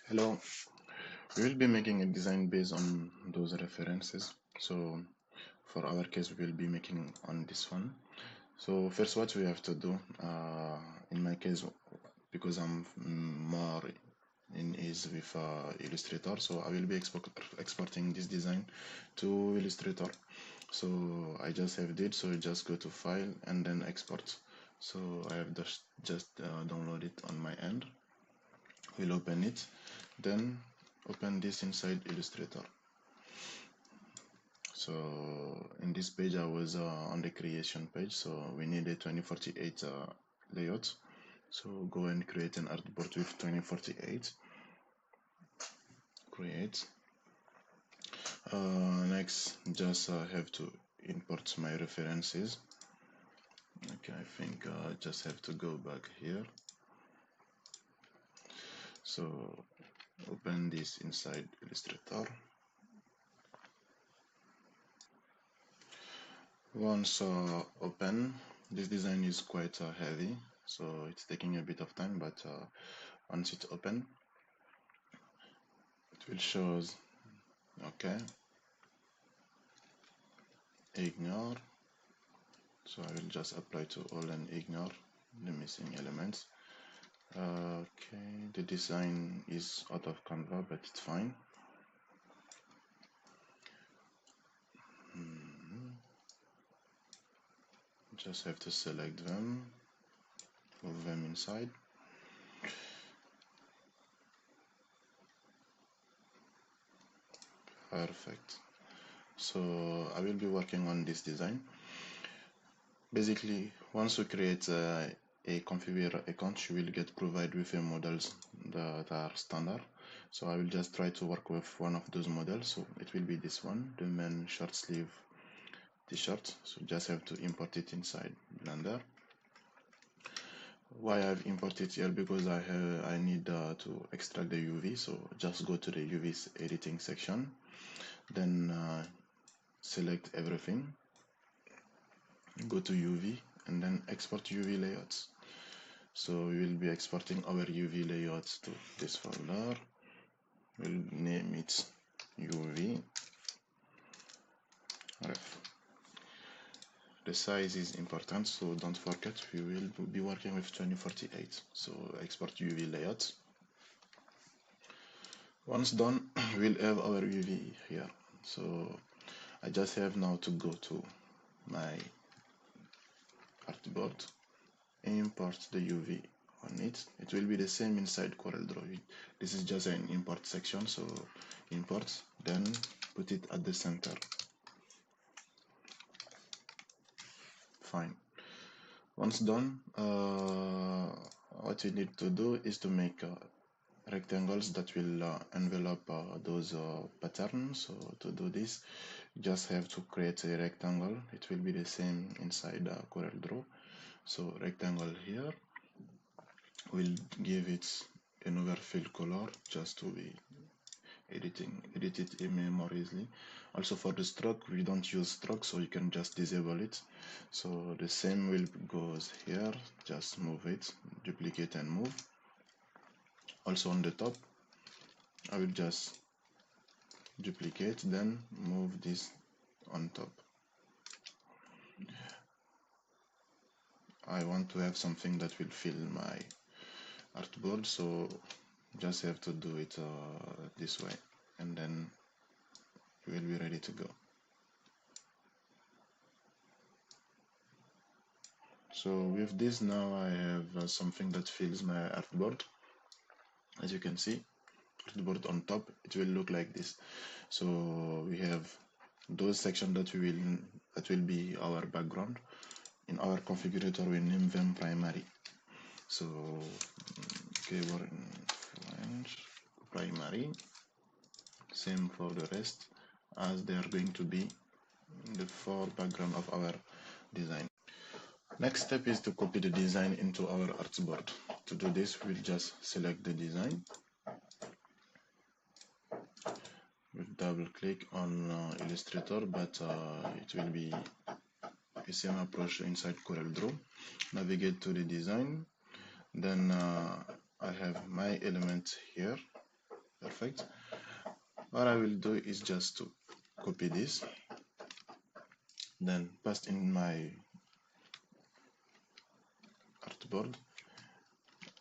Hello, we will be making a design based on those references. So for our case, we will be making on this one. So first what we have to do, in my case, because I'm more in ease with Illustrator, so I will be exporting this design to Illustrator. So I just have it, so just go to file and then export. So I have just download it on my end. We'll open it, then open this inside Illustrator. So in this page I was on the creation page, so we need a 2048 layout. So go and create an artboard with 2048. Create. Next, just have to import my references. Okay, I think just have to go back here. So open this inside Illustrator. Once open, this design is quite heavy, so it's taking a bit of time, but once it's open, it will show. Okay, ignore. So I will just apply to all and ignore the missing elements. Okay, the design is out of Canva, but it's fine. Just have to select them, move them inside. Perfect. So I will be working on this design. Basically, once you create a KONFIWEAR account, you will get provided with a models that are standard. So I will just try to work with one of those models. So it will be this one, the men short sleeve t-shirt. So just have to import it inside Blender. Why I've imported here? Because I need to extract the UV. So just go to the UV editing section, then select everything, go to UV, and then export UV layouts. So we will be exporting our UV layouts to this folder. We'll name it UV ref. The size is important, so don't forget we will be working with 2048. So export UV layouts. Once done, we'll have our UV here. So I just have now to go to my artboard, import the UV on it. It will be the same inside CorelDraw. This is just an import section, so import, then put it at the center. Fine. Once done, what you need to do is to make rectangles that will envelop those patterns. So to do this, you just have to create a rectangle. It will be the same inside CorelDraw. So rectangle here, we'll give it an overfill color just to be edit it more easily. Also for the stroke, we don't use stroke, so you can just disable it. So the same will goes here, just move it, duplicate and move. Also on the top, I will just duplicate, then move this on top. I want to have something that will fill my artboard, so just have to do it this way, and then you will be ready to go. So with this now I have something that fills my artboard. As you can see, artboard on top, it will look like this. So we have those sections that will be our background. In our configurator we name them primary. So keyboard in French, primary. Same for the rest, as they are going to be the background of our design. Next step is to copy the design into our artboard. To do this, we'll just select the design. We'll double click on Illustrator, but it will be the same approach inside CorelDraw. Navigate to the design, then I have my element here. Perfect. What I will do is just to copy this, then paste in my artboard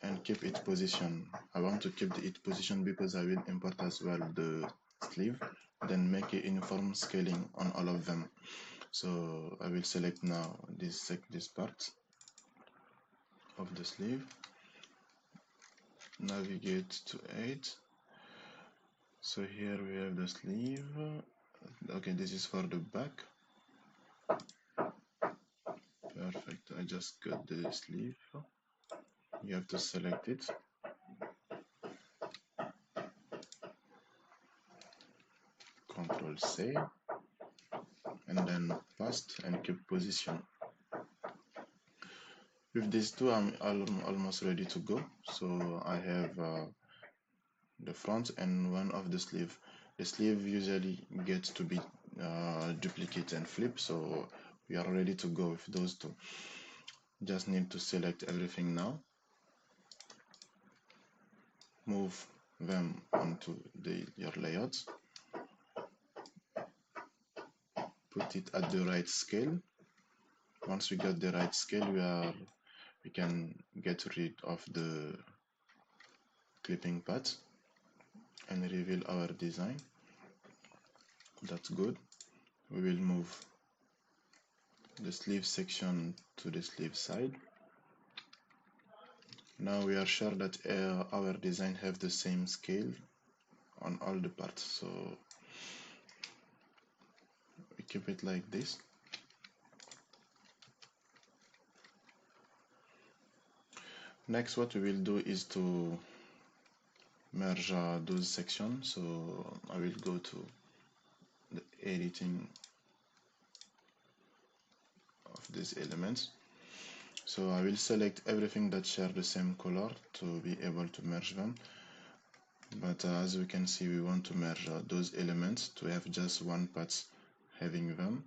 and keep it position. I want to keep it position because I will import as well the sleeve, then make a uniform scaling on all of them. So I will select now this part of the sleeve, navigate to 8. So here we have the sleeve. Okay, this is for the back. Perfect. I just got the sleeve. You have to select it. Control save, and then paste and keep position. With these two, I'm almost ready to go. So I have the front and one of the sleeve. The sleeve usually gets to be duplicate and flip, so we are ready to go with those two. Just need to select everything now, move them onto your layout, put it at the right scale. Once we got the right scale, we can get rid of the clipping path and reveal our design. That's good. We will move the sleeve section to the sleeve side. Now we are sure that our design have the same scale on all the parts, so we keep it like this. Next, what we will do is to merge those sections. So I will go to the editing of these elements. So I will select everything that share the same color to be able to merge them. But as we can see, we want to merge those elements to have just one path having them.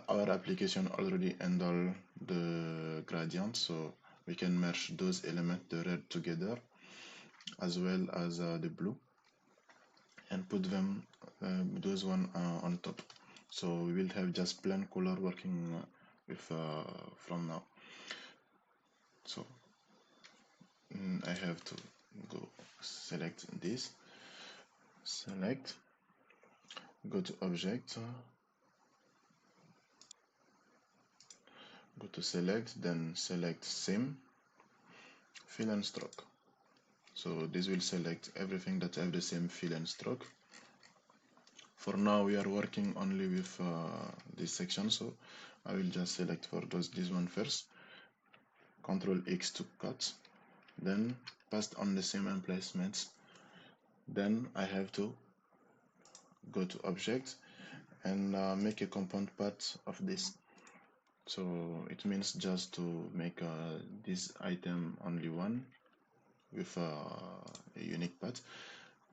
Our application already handle the gradient, so we can merge those elements, the red together, as well as the blue, and put them those one on top. So we will have just plain color working with from now. So I have to go select this, select, go to object, go to select, then select same, fill and stroke. So this will select everything that have the same fill and stroke. For now we are working only with this section, so I will just select for this one first, Control X to cut, then paste on the same emplacements. Then I have to go to object and make a compound part of this. So it means just to make this item only one with a unique part.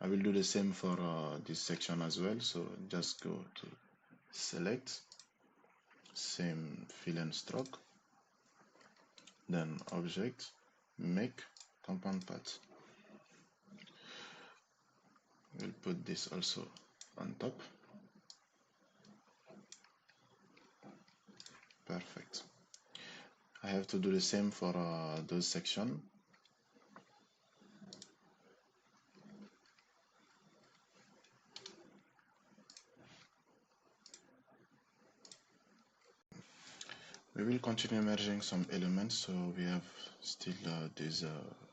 I will do the same for this section as well. So just go to select, same fill and stroke, then object, make compound part. We'll put this also on top. Perfect. I have to do the same for those sections. We will continue merging some elements, so we have still this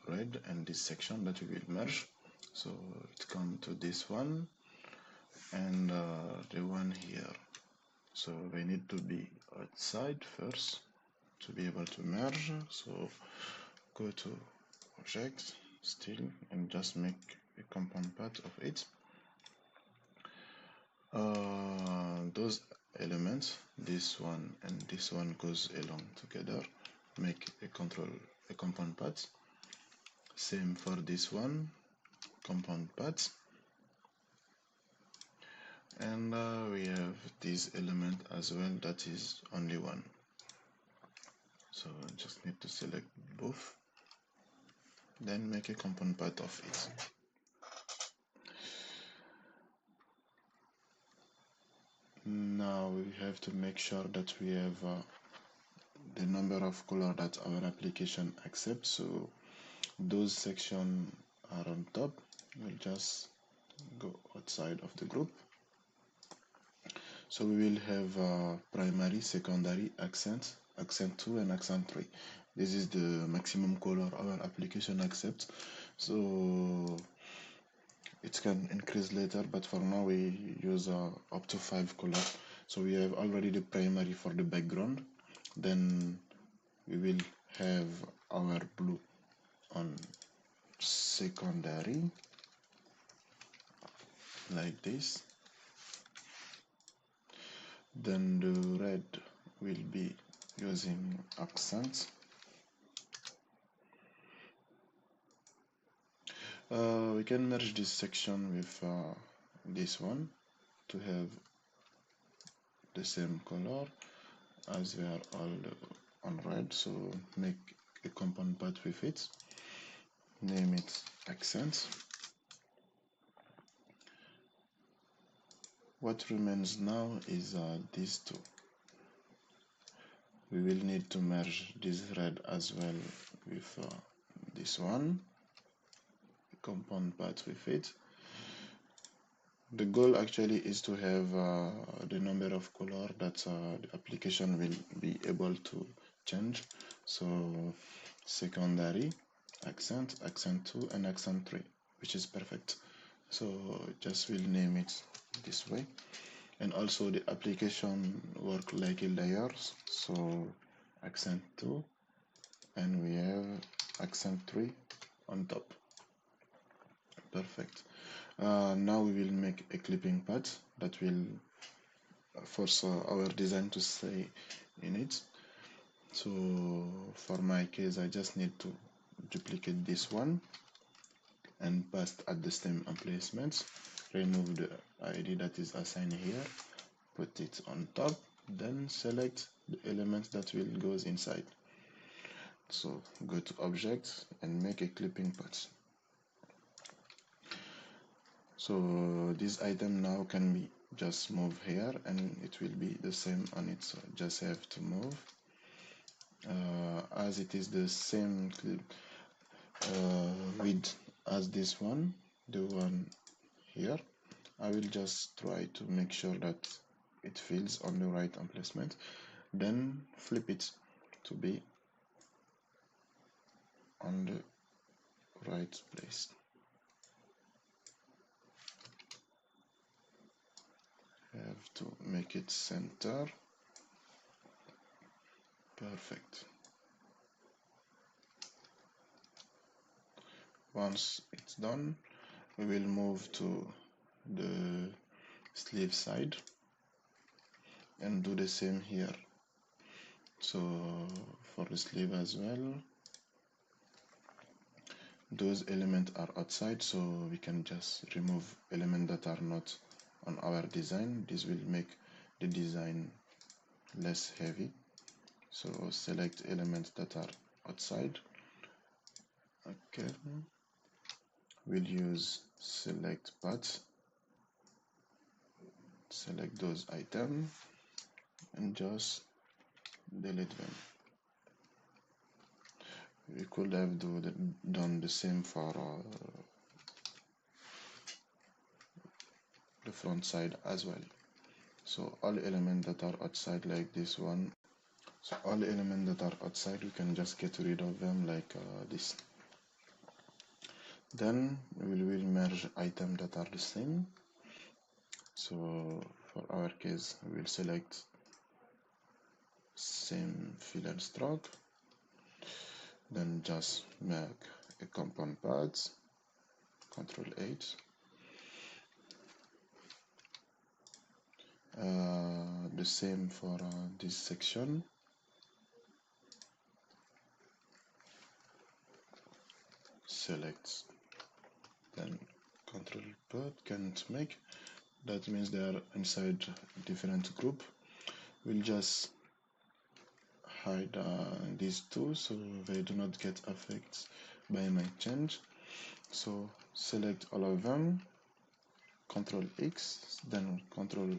red and this section that we will merge. So it comes to this one and the one here. So they need to be outside first to be able to merge. So go to object, still, and just make a compound part of it. Those elements, this one and this one goes along together, make a compound part. Same for this one, compound part. And we have this element as well that is only one. So just need to select both, then make a compound part of it. Now we have to make sure that we have the number of color that our application accepts. So those sections are on top. We'll just go outside of the group. So we will have primary, secondary, accent, accent 2 and accent 3. This is the maximum color our application accepts. So it can increase later, but for now we use up to 5 colors. So we have already the primary for the background. Then we will have our blue on secondary, like this. Then the red will be using accents. We can merge this section with this one to have the same color as they are all on red. So make a component path with it, name it accents. What remains now is these two. We will need to merge this red as well with this one, compound path with it. The goal actually is to have the number of color that the application will be able to change. So secondary, accent, accent 2 and accent 3, which is perfect. So just will name it this way. And also the application work like layers. So accent 2 and we have accent 3 on top. Perfect. Now we will make a clipping path that will force our design to stay in it. So for my case, I just need to duplicate this one and paste at the same emplacements. Remove the ID that is assigned here, put it on top, then select the element that will goes inside. So go to object and make a clipping path. So this item now can be just move here and it will be the same on it. So just have to move as it is the same width as this one, the one here. I will just try to make sure that it fills on the right emplacement, then flip it to be on the right place. Have to make it center. Perfect. Once it's done, we will move to the sleeve side and do the same here. So for the sleeve as well, those elements are outside, so we can just remove elements that are not on our design. This will make the design less heavy. So select elements that are outside. Okay, we'll use select path, select those items and just delete them. We could have done the same for the front side as well. So all elements that are outside, like this one, so all elements that are outside, we can just get rid of them like this. Then we will merge items that are the same. So for our case, we will select same fill and stroke, then just make a compound path, Control 8. The same for this section. Select, then Control Path, can't make. That means they are inside different group. We'll just hide these two so they do not get affected by my change. So select all of them, Control X, then Control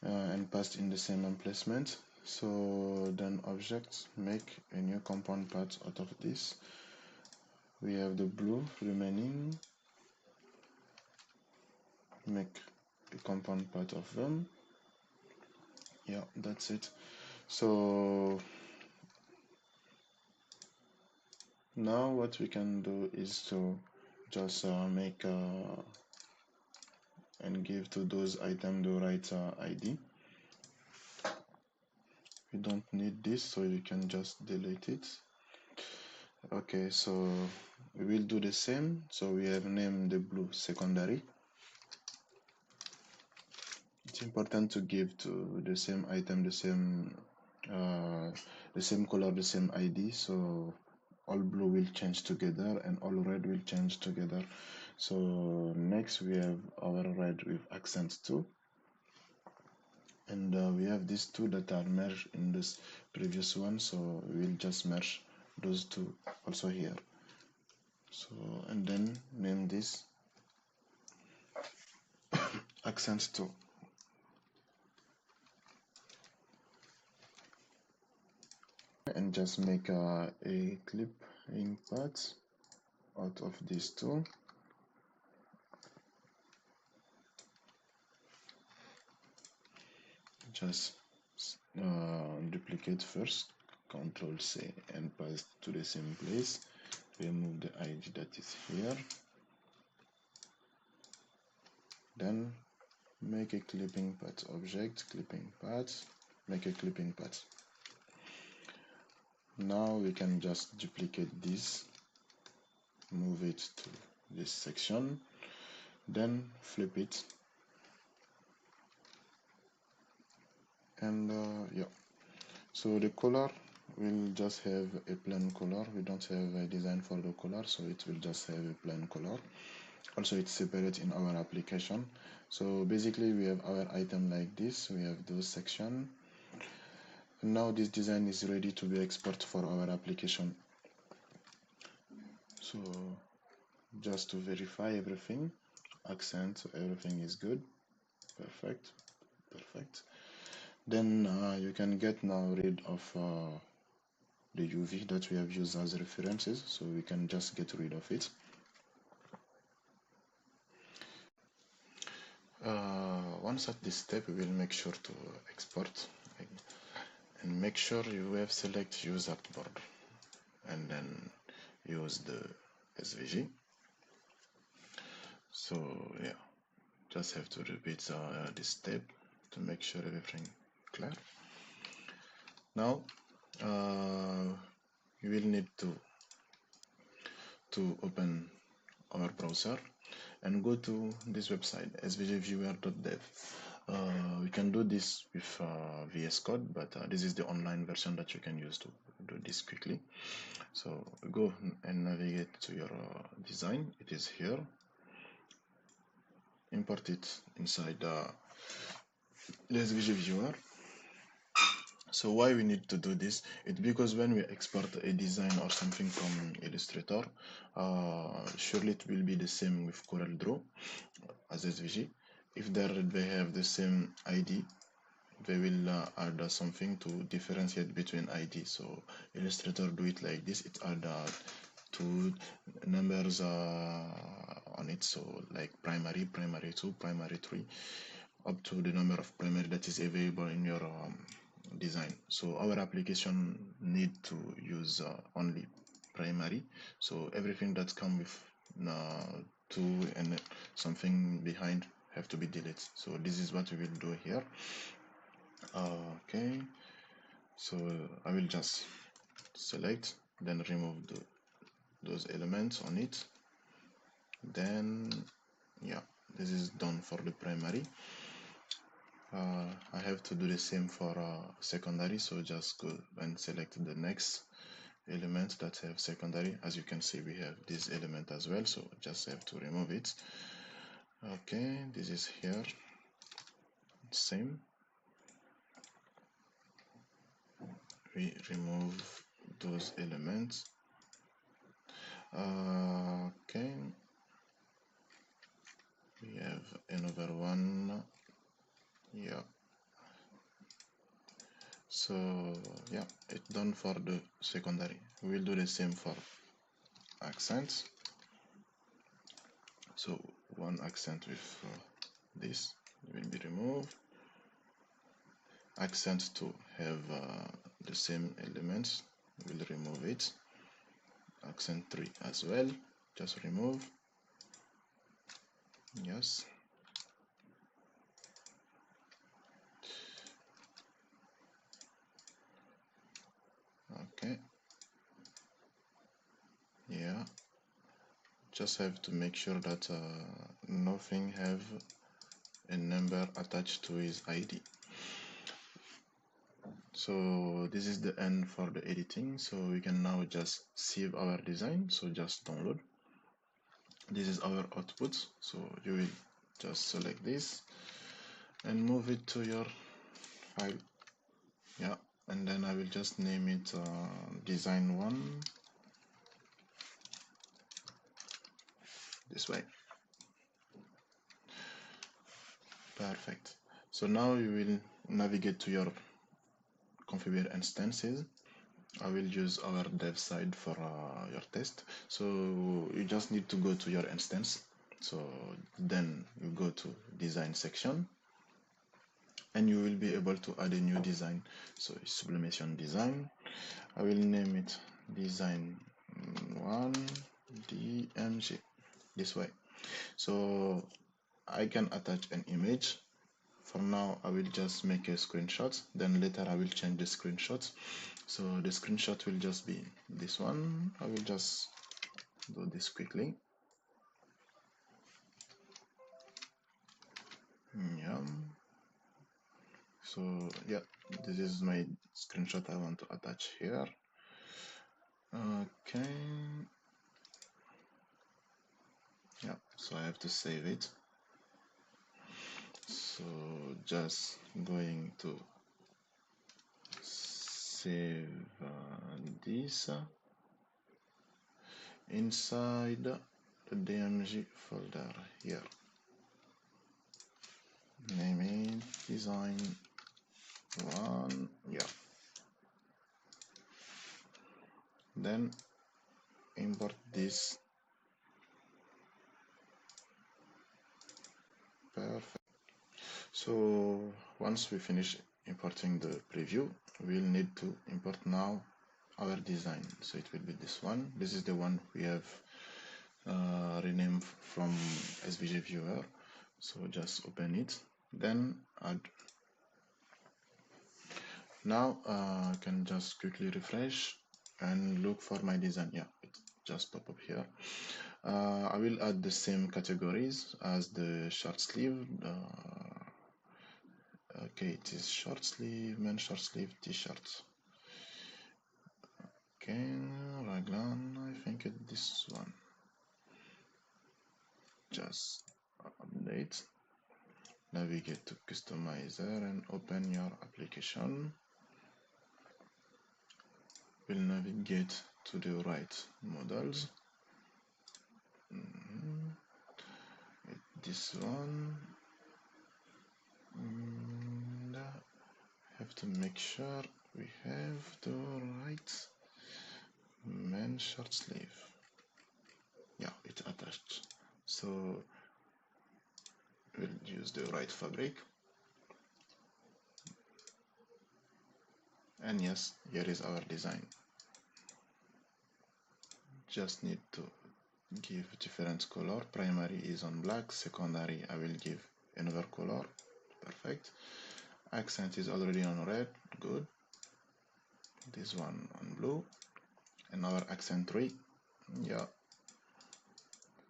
and passed in the same emplacement. So then object, make a new compound part out of this. We have the blue remaining, make a compound part of them. Yeah, that's it. So now what we can do is to just make and give to those items the right ID. We don't need this, so you can just delete it. Okay, so we will do the same. So we have named the blue secondary. It's important to give to the same item the same color, the same ID, so all blue will change together and all red will change together. So next we have our red with accent 2, and we have these two that are merged in this previous one, so we'll just merge those two also here. So and then name this accent 2. And just make a clipping path out of these two. Just duplicate first, Control C and paste to the same place. Remove the ID that is here. Then make a clipping path object, clipping path, make a clipping path. Now we can just duplicate this, move it to this section, then flip it, and yeah. So the color will just have a plain color. We don't have a design for the color, so it will just have a plain color. Also, it's separate in our application. So basically we have our item like this, we have those section, and now this design is ready to be exported for our application. So just to verify everything, accent, everything is good, perfect. Then you can get now rid of the UV that we have used as references, so we can just get rid of it. Once at this step, we will make sure to export and make sure you have select use artboard and then use the SVG. So yeah, just have to repeat this step to make sure everything clear. Now you will need to open our browser and go to this website svgviewer.dev. We can do this with VS Code, but this is the online version that you can use to do this quickly. So go and navigate to your design. It is here. Import it inside the SVG viewer. So why we need to do this? It's because when we export a design or something from Illustrator, surely it will be the same with CorelDraw as SVG. If they have the same ID, they will add something to differentiate between ID. So Illustrator do it like this. It add two numbers on it, so like primary 2, primary 3, up to the number of primary that is available in your design. So our application need to use only primary, so everything that comes with 2 and something behind have to be deleted. So this is what we will do here. Okay, so I will just select, then remove those elements on it. Then yeah, this is done for the primary. I have to do the same for secondary, so just go and select the next element that have secondary. As you can see, we have this element as well, so just have to remove it. Okay, this is here, same. We remove those elements. Okay, we have another one. Yeah, So yeah, it's done for the secondary. We will do the same for accents. So one accent with this will be removed. Accent to have the same elements, we'll remove it. Accent 3 as well, just remove. Yes. Okay. Yeah. Just have to make sure that nothing have a number attached to his ID. So this is the end for the editing. So we can now just save our design. So just download. This is our output. So you will just select this and move it to your file. Yeah, and then I will just name it design 1 this way. Perfect. So now you will navigate to your KONFIWEAR instances. I will use our dev side for your test. So you just need to go to your instance. So then you go to design section and you will be able to add a new design. So sublimation design. I will name it design 1 DMG this way. So I can attach an image. For now, I will just make a screenshot, then later I will change the screenshot. So the screenshot will just be this one. I will just do this quickly. Yeah. So yeah, this is my screenshot I want to attach here. Okay. Yeah, so I have to save it. So just going to save this inside the DMG folder here. Name it design 1. Yeah. Then import this. Perfect. So once we finish importing the preview, we'll need to import now our design. So it will be this one. This is the one we have renamed from SVG viewer. So just open it, then add. Now I can just quickly refresh and look for my design. Yeah, it just pop up here. I will add the same categories as the short sleeve. Okay, it is short sleeve, men's short sleeve, t-shirts. Okay, raglan, I think it's this one. Just update, navigate to customizer and open your application. We'll navigate to the right models. This one. And have to make sure we have the right men's short sleeve. Yeah, it's attached. So we'll use the right fabric. And yes, here is our design. Just need to give different color. Primary is on black, secondary I will give another color. Perfect. Accent is already on red, good. This one on blue, and our accent 3. Yeah.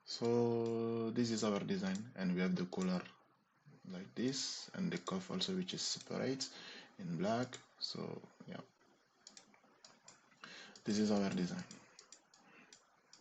So this is our design, and we have the color like this, and the cuff also, which is separate in black. So yeah, this is our design.